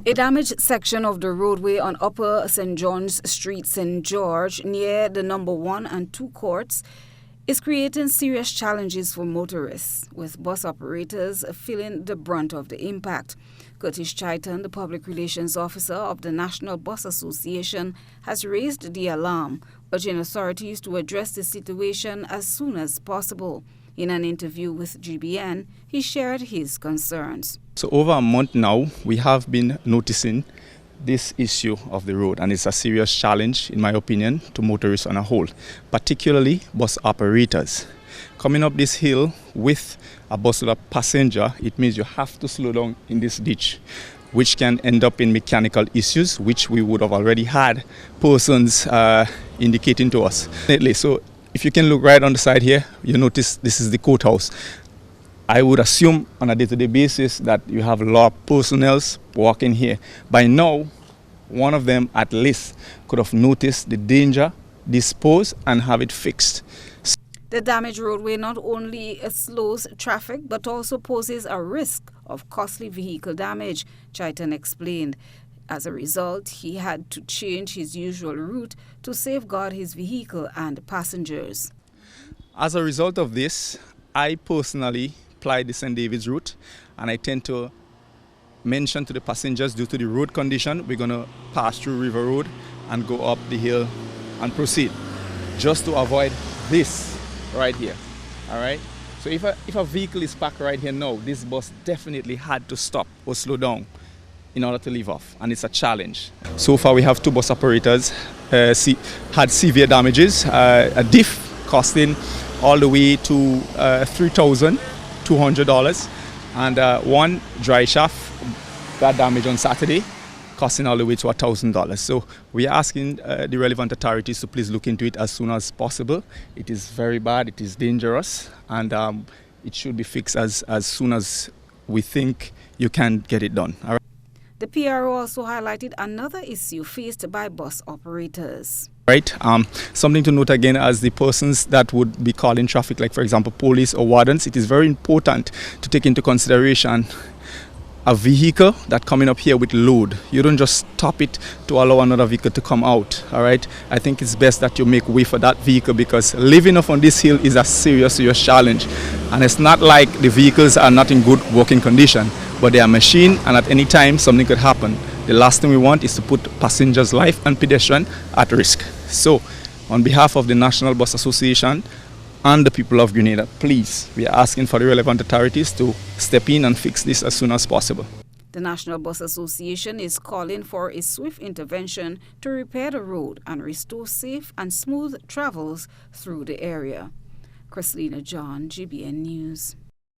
A damaged section of the roadway on Upper St. John's Street, St. George, near the number 1 and 2 courts, is creating serious challenges for motorists, with bus operators feeling the brunt of the impact. Curtis Chaitan, the public relations officer of the National Bus Association, has raised the alarm, urging authorities to address the situation as soon as possible. In an interview with GBN, he shared his concerns. So over a month now, we have been noticing this issue of the road, and it's a serious challenge, in my opinion, to motorists on a whole, particularly bus operators. Coming up this hill with a bus with a passenger, it means you have to slow down in this ditch, which can end up in mechanical issues, which we would have already had persons indicating to us. So if you can look right on the side here, you notice this is the courthouse. I would assume on a day-to-day basis that you have a lot of personnel walking here. By now, one of them at least could have noticed the danger, dispose, and have it fixed. The damaged roadway not only slows traffic but also poses a risk of costly vehicle damage, Chaitan explained. As a result, he had to change his usual route to safeguard his vehicle and passengers. As a result of this, I personally ply the St. David's route, and I tend to mention to the passengers, due to the road condition, we're going to pass through River Road and go up the hill and proceed, just to avoid this right here. All right? So if a vehicle is parked right here now, this bus definitely had to stop or slow down in order to leave off, and it's a challenge. So far we have 2 bus operators had severe damages, a diff costing all the way to $3,200, and one dry shaft got damaged on Saturday, costing all the way to $1,000. So we are asking the relevant authorities to please look into it as soon as possible. It is very bad, it is dangerous, and it should be fixed as soon as we think you can get it done. All right? The PRO also highlighted another issue faced by bus operators. Right. Something to note again, as the persons that would be calling traffic, like for example police or wardens, it is very important to take into consideration a vehicle that coming up here with load. You don't just stop it to allow another vehicle to come out. All right. I think it's best that you make way for that vehicle, because living off on this hill is a serious challenge, and it's not like the vehicles are not in good working condition, but they are machine, and at any time something could happen. The last thing we want is to put passengers' life and pedestrian at risk. So, on behalf of the National Bus Association and the people of Grenada, please, we are asking for the relevant authorities to step in and fix this as soon as possible. The National Bus Association is calling for a swift intervention to repair the road and restore safe and smooth travels through the area. Christina John, GBN News.